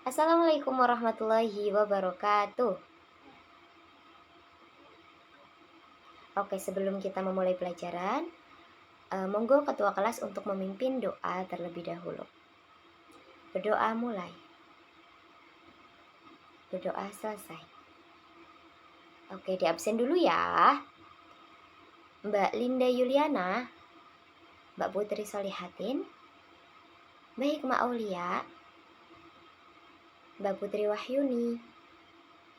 Assalamualaikum warahmatullahi wabarakatuh. Oke, sebelum kita memulai pelajaran, monggo ketua kelas untuk memimpin doa terlebih dahulu. Berdoa mulai. Berdoa selesai. Oke, di absen dulu ya. Mbak Linda Yuliana, Mbak Putri Solihatin, Mbak Hikmah Aulia, Mbak Putri Wahyuni,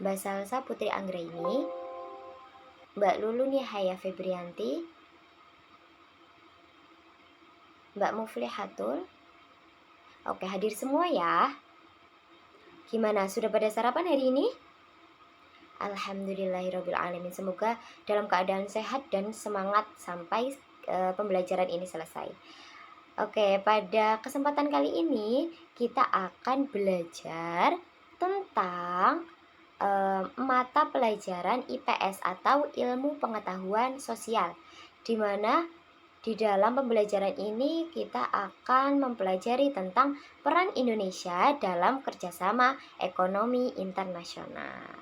Mbak Salsa Putri Anggraini, Mbak Lulu Nihaya Febrianti, Mbak Muflihatul. Oke, hadir semua ya. Gimana, sudah pada sarapan hari ini? Alhamdulillahirrabbilalamin. Semoga dalam keadaan sehat dan semangat sampai pembelajaran ini selesai. Oke, pada kesempatan kali ini kita akan belajar tentang mata pelajaran IPS atau ilmu pengetahuan sosial, di mana di dalam pembelajaran ini kita akan mempelajari tentang peran Indonesia dalam kerjasama ekonomi internasional.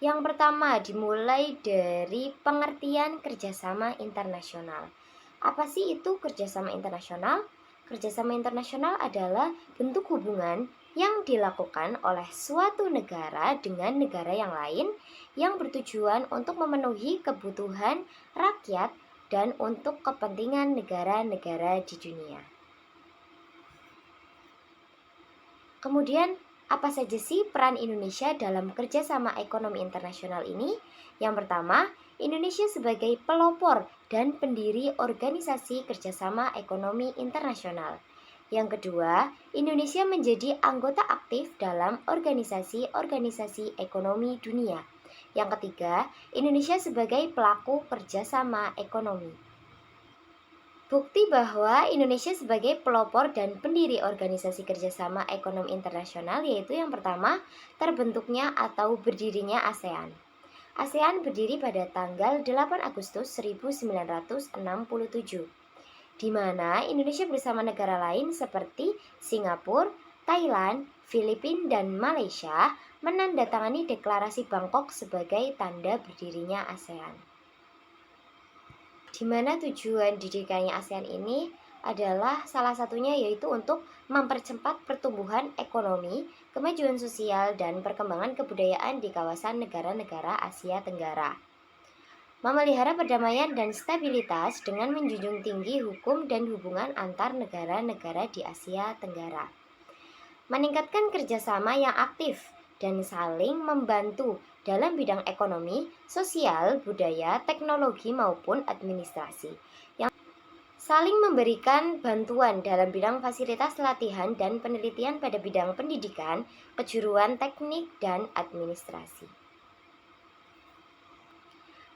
Yang pertama, dimulai dari pengertian kerjasama internasional. Apa sih itu kerjasama internasional? Kerjasama internasional adalah bentuk hubungan yang dilakukan oleh suatu negara dengan negara yang lain yang bertujuan untuk memenuhi kebutuhan rakyat dan untuk kepentingan negara-negara di dunia. Kemudian, apa saja sih peran Indonesia dalam kerjasama ekonomi internasional ini? Yang pertama, Indonesia sebagai pelopor dan pendiri organisasi kerjasama ekonomi internasional. Yang kedua, Indonesia menjadi anggota aktif dalam organisasi-organisasi ekonomi dunia. Yang ketiga, Indonesia sebagai pelaku kerjasama ekonomi. Bukti bahwa Indonesia sebagai pelopor dan pendiri organisasi kerjasama ekonomi internasional yaitu yang pertama, terbentuknya atau berdirinya ASEAN. ASEAN berdiri pada tanggal 8 Agustus 1967, di mana Indonesia bersama negara lain seperti Singapura, Thailand, Filipina, dan Malaysia menandatangani deklarasi Bangkok sebagai tanda berdirinya ASEAN. Di mana tujuan didirikannya ASEAN ini adalah salah satunya yaitu untuk mempercepat pertumbuhan ekonomi, kemajuan sosial, dan perkembangan kebudayaan di kawasan negara-negara Asia Tenggara. Memelihara perdamaian dan stabilitas dengan menjunjung tinggi hukum dan hubungan antar negara-negara di Asia Tenggara. Meningkatkan kerjasama yang aktif dan saling membantu dalam bidang ekonomi, sosial, budaya, teknologi maupun administrasi. Yang saling memberikan bantuan dalam bidang fasilitas latihan dan penelitian pada bidang pendidikan, kejuruan teknik, dan administrasi.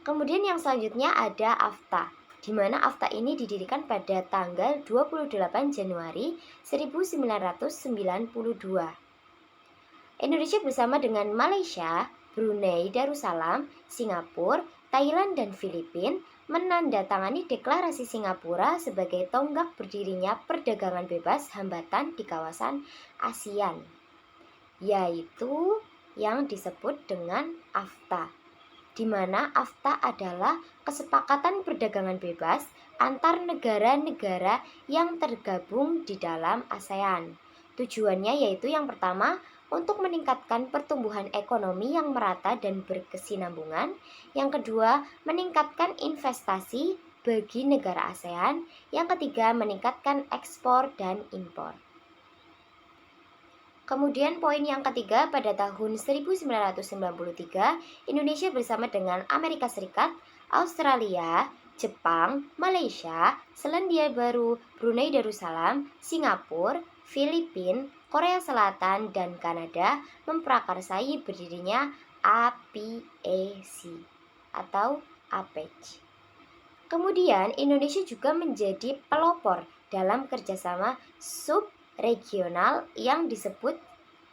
Kemudian yang selanjutnya ada AFTA, di mana AFTA ini didirikan pada tanggal 28 Januari 1992. Indonesia bersama dengan Malaysia, Brunei Darussalam, Singapura, Thailand, dan Filipina menandatangani deklarasi Singapura sebagai tonggak berdirinya perdagangan bebas hambatan di kawasan ASEAN, yaitu yang disebut dengan AFTA, di mana AFTA adalah kesepakatan perdagangan bebas antar negara-negara yang tergabung di dalam ASEAN. Tujuannya yaitu yang pertama, untuk meningkatkan pertumbuhan ekonomi yang merata dan berkesinambungan. Yang kedua, meningkatkan investasi bagi negara ASEAN. Yang ketiga, meningkatkan ekspor dan impor. Kemudian poin yang ketiga, pada tahun 1993, Indonesia bersama dengan Amerika Serikat, Australia, Jepang, Malaysia, Selandia Baru, Brunei Darussalam, Singapura, Filipina, Korea Selatan, dan Kanada memprakarsai berdirinya APEC atau APEC. Kemudian Indonesia juga menjadi pelopor dalam kerjasama subregional yang disebut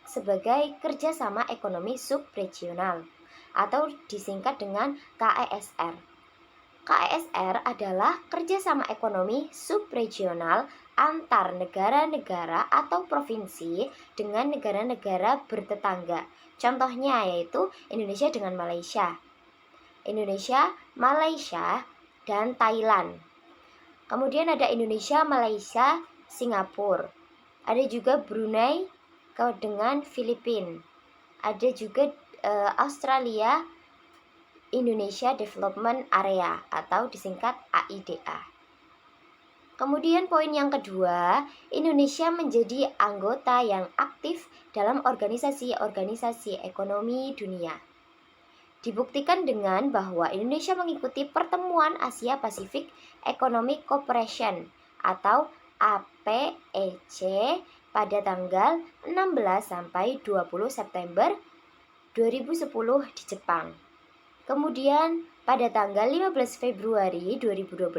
sebagai kerjasama ekonomi subregional atau disingkat dengan KESR. KSR adalah kerjasama ekonomi subregional antar negara-negara atau provinsi dengan negara-negara bertetangga. Contohnya yaitu Indonesia dengan Malaysia, Indonesia, Malaysia, dan Thailand. Kemudian ada Indonesia, Malaysia, Singapura. Ada juga Brunei dengan Filipina. Ada juga Australia, Indonesia Development Area atau disingkat AIDA. Kemudian poin yang kedua, Indonesia menjadi anggota yang aktif dalam organisasi-organisasi ekonomi dunia. Dibuktikan dengan bahwa Indonesia mengikuti pertemuan Asia Pacific Economic Cooperation atau APEC pada tanggal 16 sampai 20 September 2010 di Jepang. Kemudian pada tanggal 15 Februari 2012,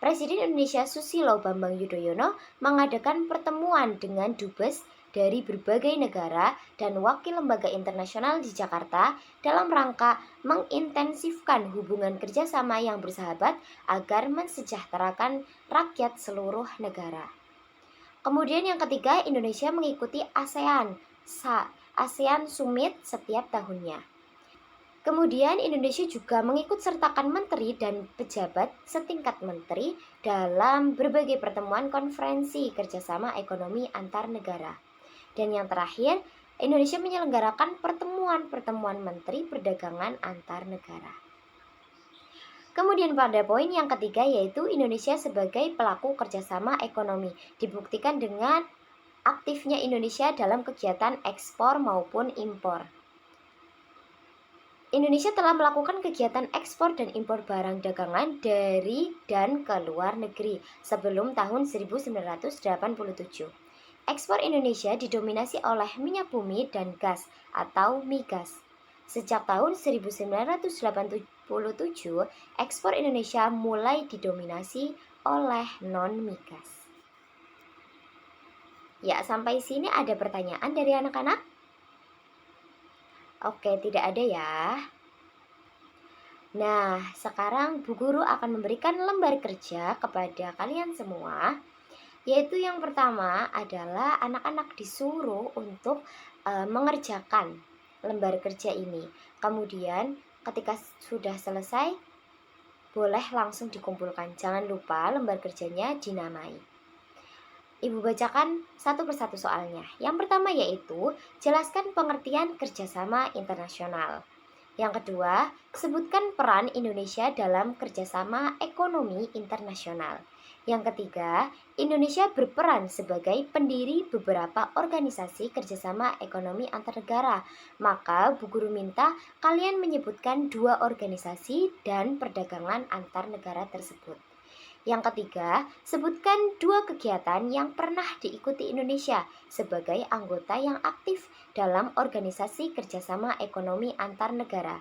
Presiden Indonesia Susilo Bambang Yudhoyono mengadakan pertemuan dengan dubes dari berbagai negara dan wakil lembaga internasional di Jakarta dalam rangka mengintensifkan hubungan kerjasama yang bersahabat agar mensejahterakan rakyat seluruh negara. Kemudian yang ketiga, Indonesia mengikuti ASEAN Summit setiap tahunnya. Kemudian Indonesia juga mengikut sertakan menteri dan pejabat setingkat menteri dalam berbagai pertemuan konferensi kerjasama ekonomi antar negara. Dan yang terakhir, Indonesia menyelenggarakan pertemuan-pertemuan menteri perdagangan antar negara. Kemudian pada poin yang ketiga yaitu Indonesia sebagai pelaku kerjasama ekonomi dibuktikan dengan aktifnya Indonesia dalam kegiatan ekspor maupun impor. Indonesia telah melakukan kegiatan ekspor dan impor barang dagangan dari dan ke luar negeri sebelum tahun 1987. Ekspor Indonesia didominasi oleh minyak bumi dan gas atau migas. Sejak tahun 1987, ekspor Indonesia mulai didominasi oleh non-migas. Ya, sampai sini ada pertanyaan dari anak-anak? Oke, tidak ada ya. Nah, sekarang Bu Guru akan memberikan lembar kerja kepada kalian semua. Yaitu yang pertama adalah anak-anak disuruh untuk mengerjakan lembar kerja ini. Kemudian ketika sudah selesai, boleh langsung dikumpulkan. Jangan lupa lembar kerjanya dinamai. Ibu bacakan satu persatu soalnya. Yang pertama yaitu, jelaskan pengertian kerjasama internasional. Yang kedua, sebutkan peran Indonesia dalam kerjasama ekonomi internasional. Yang ketiga, Indonesia berperan sebagai pendiri beberapa organisasi kerjasama ekonomi antar negara. Maka Bu Guru minta kalian menyebutkan 2 organisasi dan perdagangan antar negara tersebut. Yang ketiga, sebutkan 2 kegiatan yang pernah diikuti Indonesia sebagai anggota yang aktif dalam organisasi kerjasama ekonomi antar negara.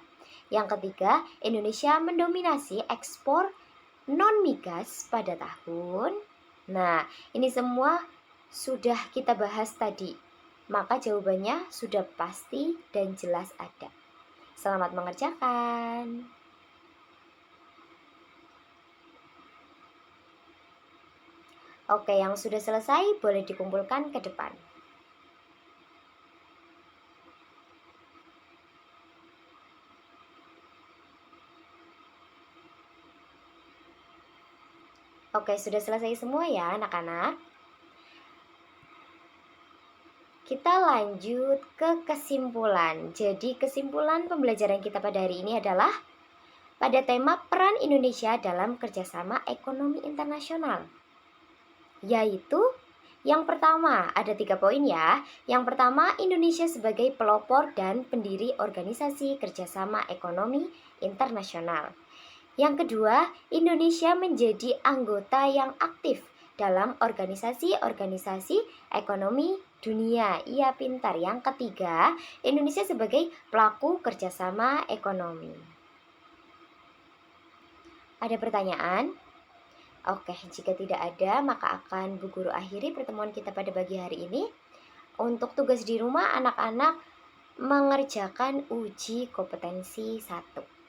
Yang ketiga, Indonesia mendominasi ekspor non-migas pada tahun. Nah, ini semua sudah kita bahas tadi. Maka jawabannya sudah pasti dan jelas ada. Selamat mengerjakan. Oke, yang sudah selesai boleh dikumpulkan ke depan. Oke, sudah selesai semua ya anak-anak. Kita lanjut ke kesimpulan. Jadi kesimpulan pembelajaran kita pada hari ini adalah pada tema peran Indonesia dalam kerjasama ekonomi internasional. Yaitu yang pertama, ada 3 poin ya. Yang pertama, Indonesia sebagai pelopor dan pendiri organisasi kerjasama ekonomi internasional. Yang kedua, Indonesia menjadi anggota yang aktif dalam organisasi-organisasi ekonomi dunia. Iya, pintar. Yang ketiga, Indonesia sebagai pelaku kerjasama ekonomi. Ada pertanyaan? Oke, jika tidak ada, maka akan Bu Guru akhiri pertemuan kita pada pagi hari ini. Untuk tugas di rumah, anak-anak mengerjakan uji kompetensi 1.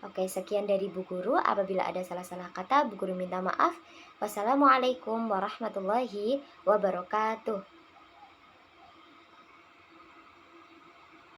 Oke, sekian dari Bu Guru. Apabila ada salah-salah kata, Bu Guru minta maaf. Wassalamualaikum warahmatullahi wabarakatuh.